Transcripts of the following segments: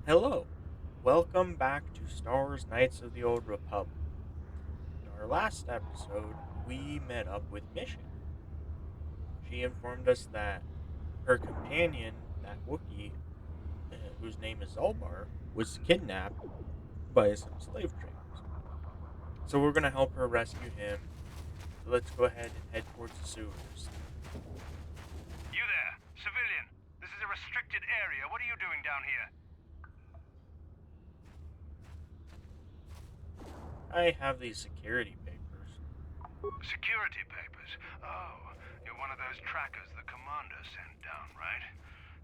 Hello, welcome back to Star Wars Knights of the Old Republic. In our last episode, we met up with Mission. She informed us that her companion, that Wookiee, whose name is Zolbar, was kidnapped by some slave traders. So we're going to help her rescue him. So let's go ahead and head towards the sewers. You there, civilian. This is a restricted area. What are you doing down here? I have these security papers. Security papers? Oh, you're one of those trackers the commander sent down, right?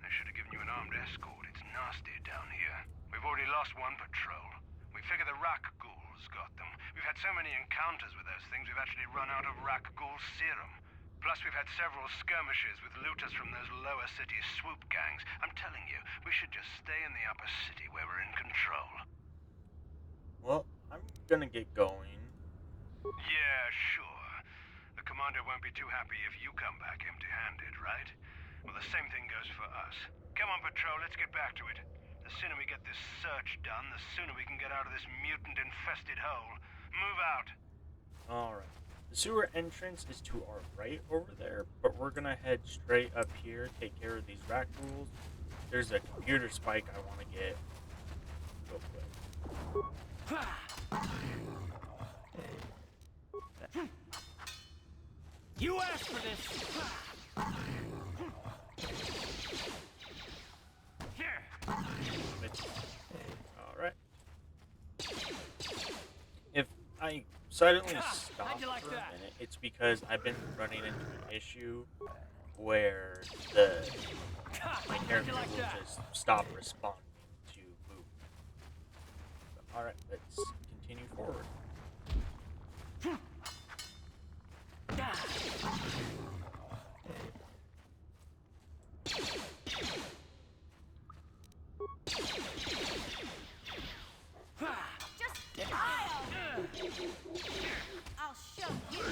They should have given you an armed escort. It's nasty down here. We've already lost one patrol. We figure the Rak ghouls got them. We've had so many encounters with those things, we've actually run out of Rak ghoul serum. Plus, we've had several skirmishes with looters from those lower city swoop gangs. I'm telling you, we should just stay in the upper city where we're in control. Well, I'm going to get going. Yeah, sure. The commander won't be too happy if you come back empty-handed, right? Well, the same thing goes for us. Come on, Patrol, let's get back to it. The sooner we get this search done, the sooner we can get out of this mutant-infested hole. Move out. Alright. The sewer entrance is to our right over there, but we're gonna head straight up here, take care of these rat ghouls. There's a computer spike I want to get real quick. You asked for this! Here! Alright. If I suddenly stop how'd you like for a that? minute, it's because I've been running into an issue where my How'd character you like will that? just stop responding to movement. Alright, let's continue forward. Just I'll show you.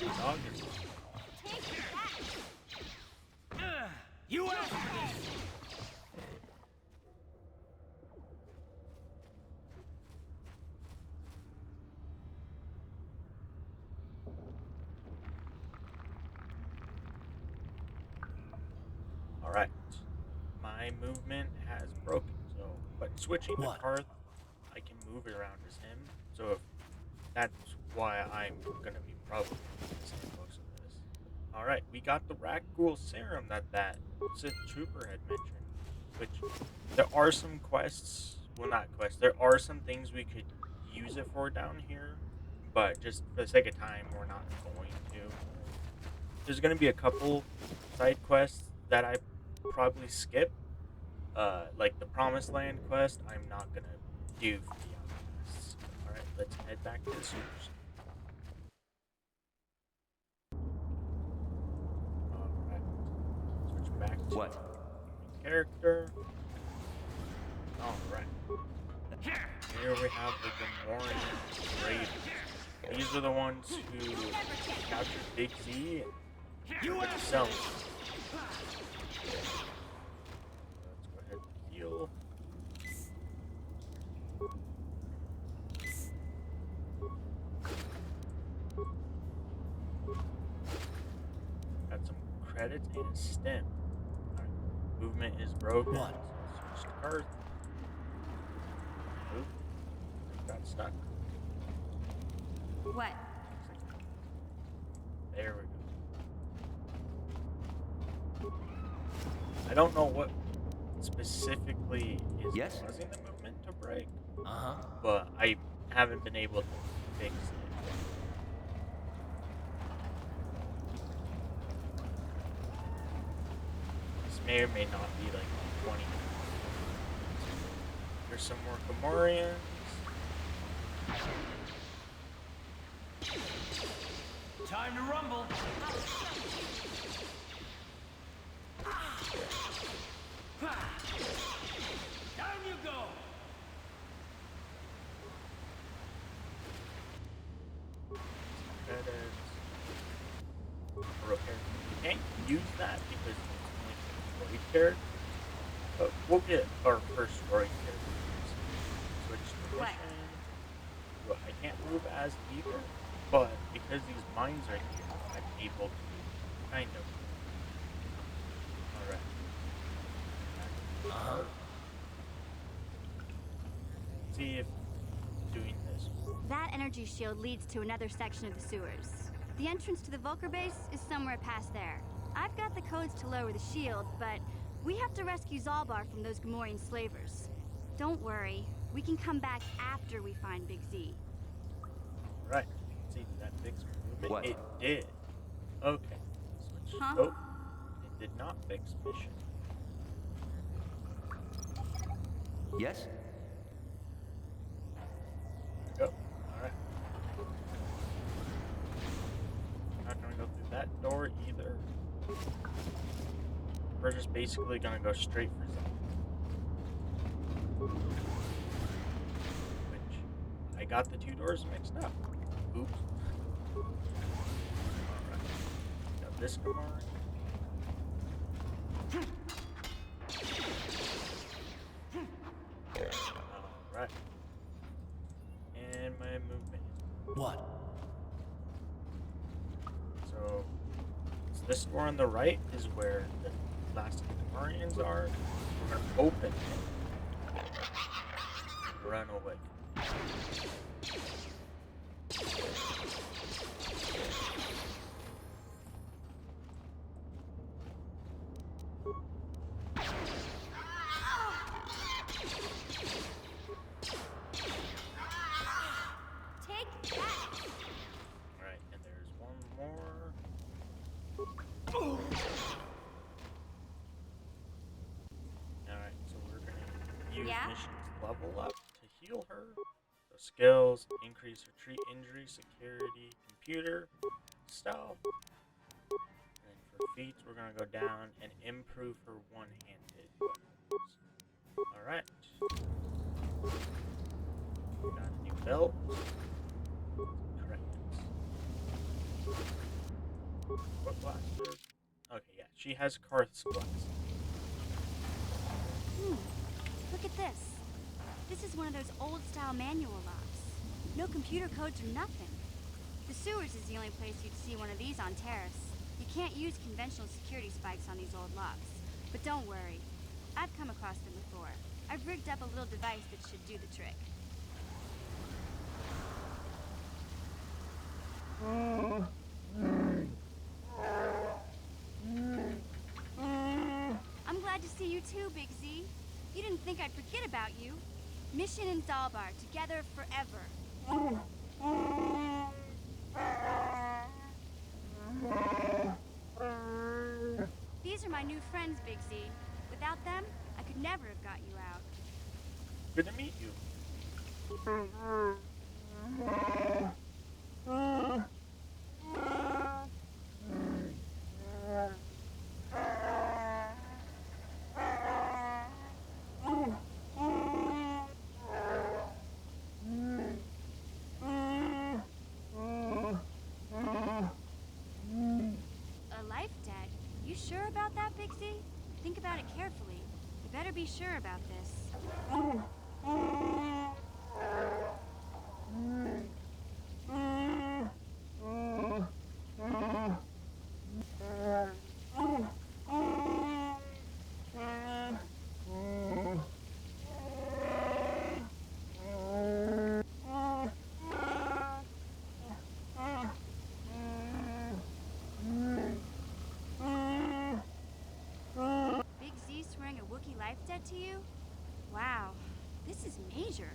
My dog is Take that. You asked for this! alright. My movement has broken, so but switching to What? Karth, I can move it around as him. So if that's why I'm gonna be probably missing most of this. Alright, we got the Rat Ghoul serum that Sith Trooper had mentioned. Which there are some quests, well not quests, there are some things we could use it for down here, but just for the sake of time we're not going to. There's gonna be a couple side quests that I probably skip. Like the Promised Land quest, I'm not gonna do for the outcasts. Alright, let's head back to the sewers. Alright. Switch back to What? main character. Alright. Here we have the Gamorrean Raiders. These are the ones who captured Big Z and You put asked cell. for this! Let's go ahead and heal. Got some credits and a stem. Alright. Movement is broken. What? So let's switch to Earth. Oop. Got stuck. What? There we go. I don't know what specifically is Yes? causing the movement to break, Uh-huh. but I haven't been able to fix it. This may or may not be like 20 minutes. There's some more Gamorreans. Time to rumble! Down you go! Credits. Repair. You can't use that because it's only for void characters. But we'll get our first story here. Switch to What? mission. Well, I can't move as either, but because these mines are here, I'm able to kind of. Alright. See if doing this. That energy shield leads to another section of the sewers. The entrance to the Volker base is somewhere past there. I've got the codes to lower the shield, but we have to rescue Zalbar from those Gamorrean slavers. Don't worry, we can come back after we find Big Z. Alright. See, did that fix movement? What? It did. Okay. Switch. Huh? Oh, it did not fix mission. Yes? Go. Alright. Not gonna go through that door either. We're just basically gonna go straight for Zalbar. Which, I got the two doors mixed up. Oops. Alright. Got this Gamorrean. Alright. And my movement. What? So, this door on the right is where the last of the Gamorreans are. We're gonna open it. Run away. Take that! Alright, and there's one more. Alright, so we're gonna use Yeah? missions level up to heal her. So skills, increase retreat injury, security, computer, stealth. And for feats, we're gonna go down and improve her one-handed weapons. Alright. Got a new belt. Correct. What blasters? Okay, yeah, she has Karth's blast. Look at this. This is one of those old-style manual locks. No computer codes or nothing. The sewers is the only place you'd see one of these on Terrace. You can't use conventional security spikes on these old locks. But don't worry. I've come across them before. I've rigged up a little device that should do the trick. I'm glad to see you too, Big Z. You didn't think I'd forget about you. Mission and Zalbar, together forever. These are my new friends, Big Z. Without them, I could never have got you out. Good to meet you. A life debt? You sure about that, Big Z? Think about it carefully. You better be sure about this. Big Z swearing a Wookiee life debt to you? Wow, this is major.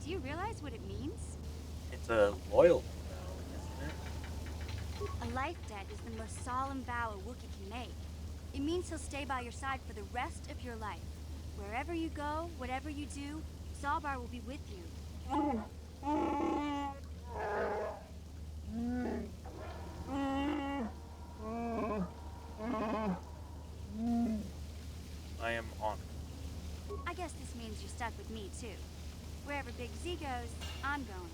Do you realize what it means? It's a loyalty vow, isn't it? A life debt is the most solemn vow a Wookiee can make. It means he'll stay by your side for the rest of your life. Wherever you go, whatever you do, Zalbar will be with you. I am honored. I guess this means you're stuck with me, too. Wherever Big Z goes, I'm going.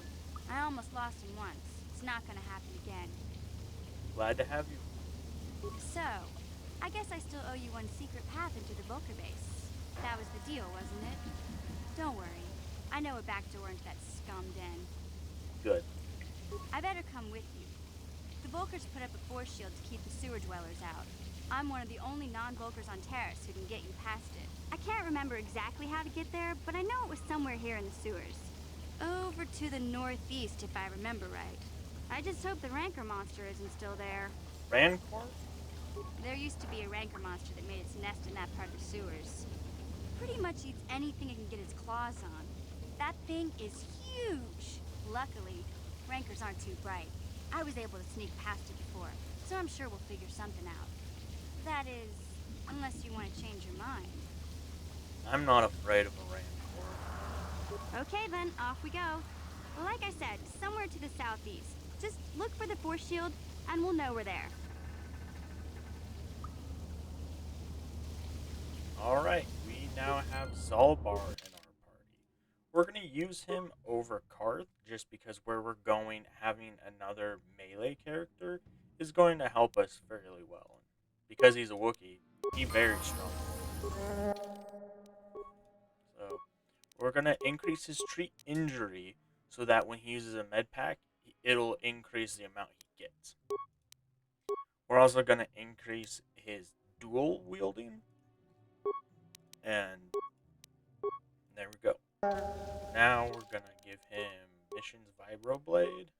I almost lost him once. It's not gonna happen again. Glad to have you. So, I guess I still owe you one secret path into the Volker base. That was the deal, wasn't it? Don't worry. I know a back door into that scum den. Good. I better come with you. The Volkers put up a force shield to keep the sewer dwellers out. I'm one of the only non-Volkers on Terrace who can get you past it. I can't remember exactly how to get there, but I know it was somewhere here in the sewers. Over to the northeast, if I remember right. I just hope the Rancor monster isn't still there. Rancor? There used to be a Rancor monster that made its nest in that part of the sewers. Pretty much eats anything it can get its claws on. That thing is huge! Luckily, Rancors aren't too bright. I was able to sneak past it before, so I'm sure we'll figure something out. That is, unless you want to change your mind. I'm not afraid of a Rancor. Okay then, off we go. Like I said, somewhere to the southeast. Just look for the force shield, and we'll know we're there. Alright, we now have Zalbar in our party. We're going to use him over Karth just because where we're going, having another melee character is going to help us fairly well. Because he's a Wookiee, he's very strong. So, we're going to increase his treat injury so that when he uses a med pack, it'll increase the amount he gets. We're also going to increase his dual wielding. And there we go. Now we're going to give him Mission's Vibroblade,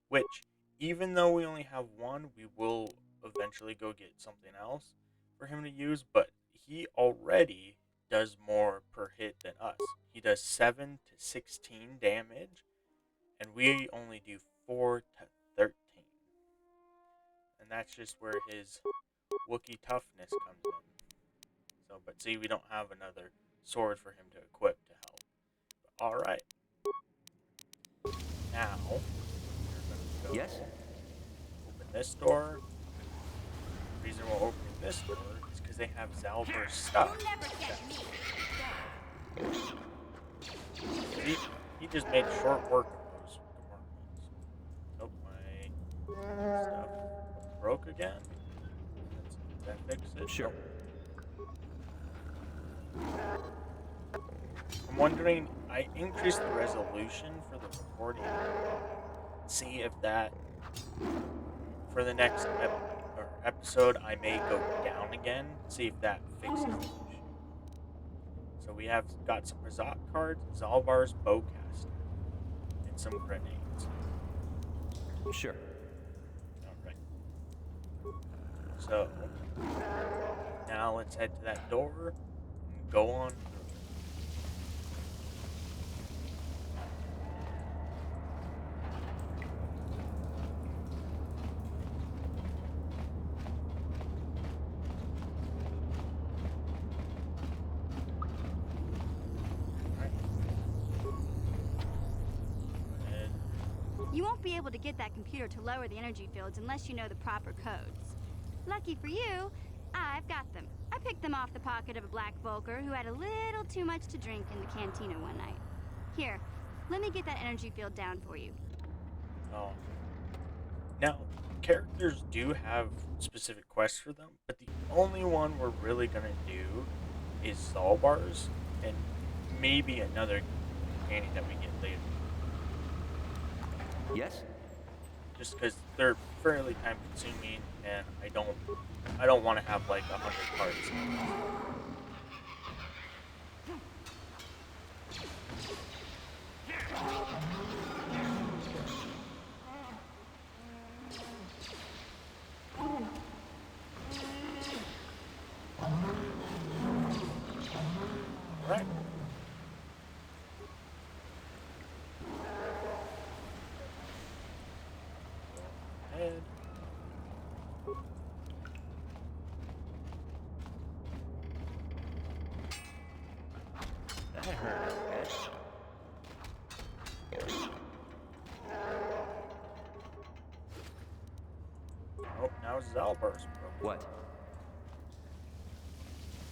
which, even though we only have one, we will eventually go get something else for him to use, but he already does more per hit than us. He does 7 to 16 damage, and we only do 4 to 13. And that's just where his Wookiee toughness comes in. So, but see, we don't have another sword for him to equip to help. Alright. Now, we're going to go Yes? open this door. The reason we're opening this door is because they have Zalbar's stuff. You'll never get me. He just made short work of those compartments. Oh, my stuff broke again. That fix it? Sure. I'm wondering, I increased the resolution for the recording. See if that, for the next episode, I may go down again. See if that fixes the issue. So we have got some Razak cards, Zalbar's bowcaster, and some grenades. Sure. Alright. So, now let's head to that door and go on through. You won't be able to get that computer to lower the energy fields unless you know the proper codes. Lucky for you, I've got them. I picked them off the pocket of a black Volker who had a little too much to drink in the cantina one night. Here, let me get that energy field down for you. Oh. Now, characters do have specific quests for them, but the only one we're really going to do is Zalbar's, and maybe another companion that we get later. Yes? Just because they're fairly time consuming, and I don't want to have like 100 parts. Alright. Head. That hurt. Oh, now Zalbar's broken. What?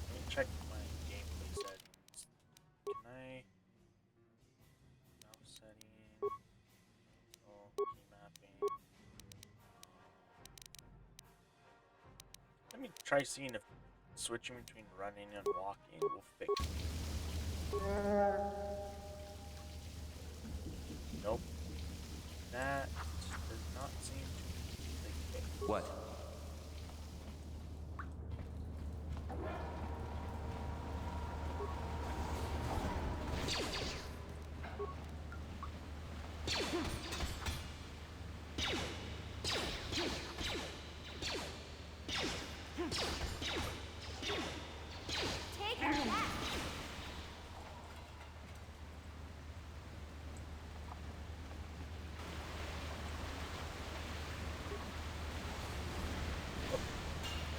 Let me check my gameplay settings. Can I? Mouse setting. Oh, key mapping. Let me try seeing if switching between running and walking will fix it. Nope. That does not seem to be the case. What? Take her back.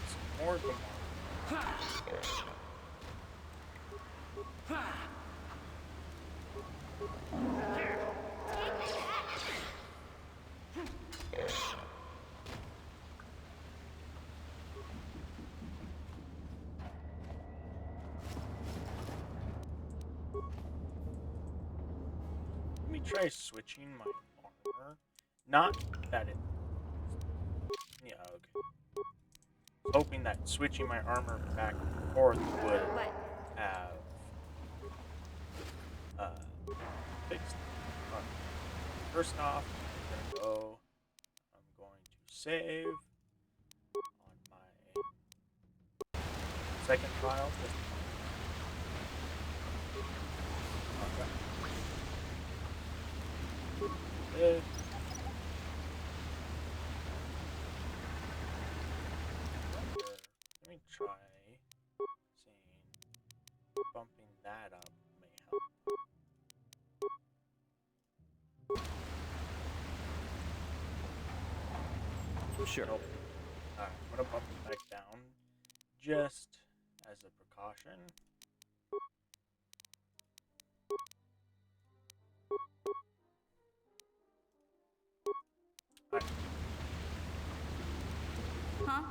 It's more than Let me try switching my armor. Not that it... Yeah, okay. Hoping that switching my armor back and forth would What? have fixed it. First off, I'm going to save on my second file. This. Let me try seeing bumping that up may help. Sure. Nope. Alright, I'm gonna bump it back down just as a precaution. Alright. Huh?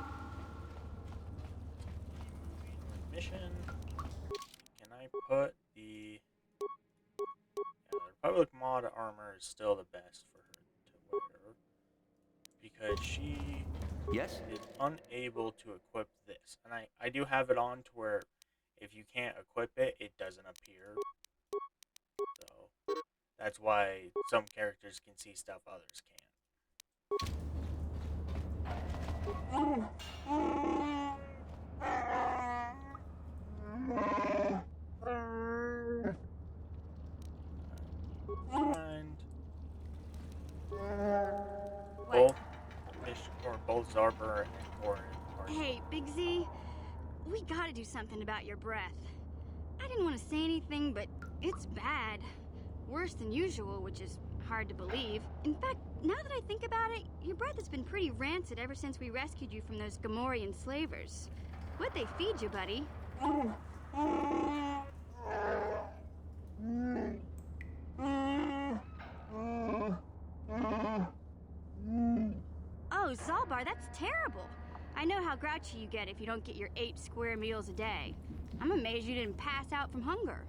Mission. Can I put the... Yeah, the Republic mod armor is still the best for her to wear. Because she Yes? is unable to equip this. And I do have it on to where if you can't equip it, it doesn't appear. So that's why some characters can see stuff others can't. And What? both Zarber and Korin are... Hey, Big Z, we gotta do something about your breath. I didn't want to say anything, but it's bad. Worse than usual, which is hard to believe. In fact, now that I think about it, your breath has been pretty rancid ever since we rescued you from those Gamorrean slavers. What'd they feed you, buddy? Oh, Zalbar, that's terrible. I know how grouchy you get if you don't get your 8 square meals a day. I'm amazed you didn't pass out from hunger.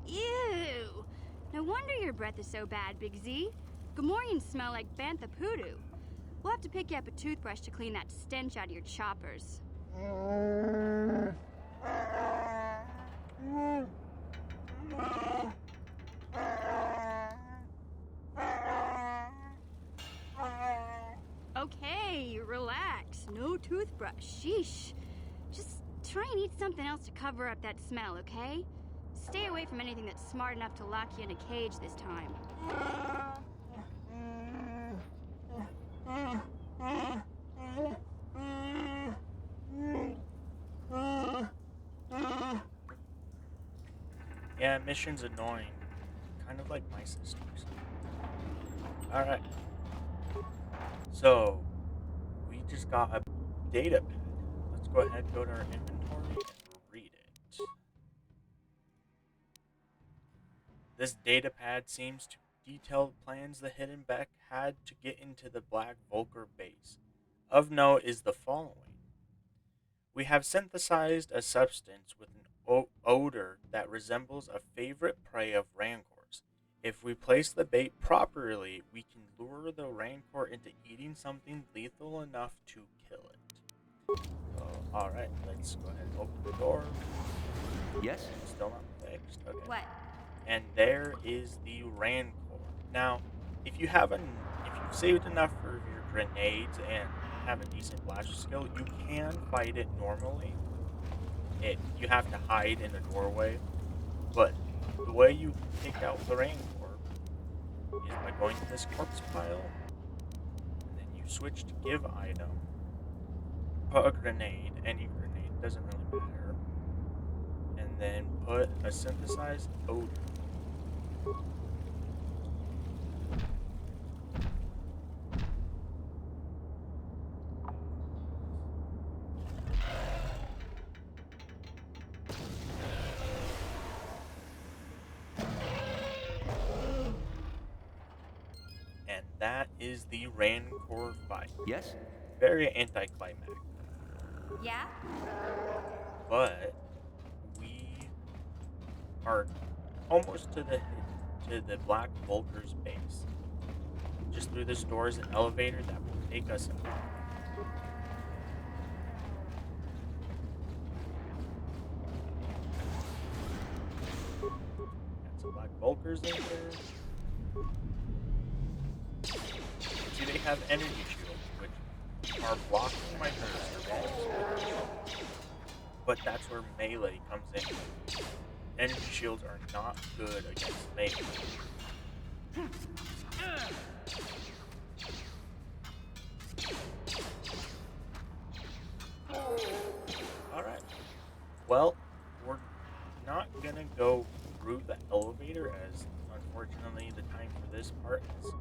Ew! No wonder your breath is so bad, Big Z. Gamorreans smell like bantha poodoo. We'll have to pick you up a toothbrush to clean that stench out of your choppers. Okay, relax. No toothbrush. Sheesh. Just try and eat something else to cover up that smell, okay? Stay away from anything that's smart enough to lock you in a cage this time. Yeah, mission's annoying. Kind of like my sisters. Alright. So, we just got a data pad. Let's go ahead and go to our inventory and read it. This data pad seems to detail the plans the Hidden Beck had to get into the Black Vulgar base. Of note is the following. We have synthesized a substance with an odor that resembles a favorite prey of rancors. If we place the bait properly, we can lure the rancor into eating something lethal enough to kill it. So, alright, let's go ahead and open the door. Yes? Still not fixed. Okay. What? And there is the rancor. Now, if you've saved enough for your grenades and have a decent blast skill, you can fight it normally. You have to hide in a doorway, but the way you take out the rancor is by going to this corpse pile, and then you switch to give item, put a grenade, any grenade, doesn't really matter, and then put a synthesized odor. And that is the rancor fight. Yes? Very anticlimactic. Yeah? But we are almost to the Black Vulture's base. Just through this door is an elevator that will take us up. Got some Black Vultures in there. See, they have energy shields, which are blocking my burst. But that's where melee comes in. Energy shields are not good against melee. Alright. Well, we're not gonna go through the elevator as unfortunately the time for this part has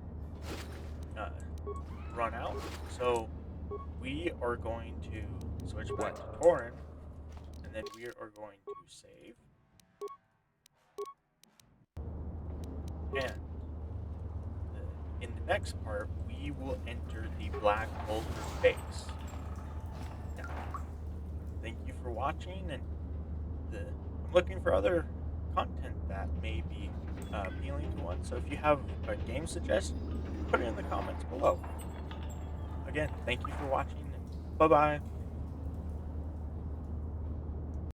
run out. So we are going to switch back to Torin, and then we are going to save. And in the next part, we will enter the Black Vulture base. Now, thank you for watching, and I'm looking for other content that may be appealing to one. So if you have a game suggestion, put it in the comments below. Again, thank you for watching. Bye-bye.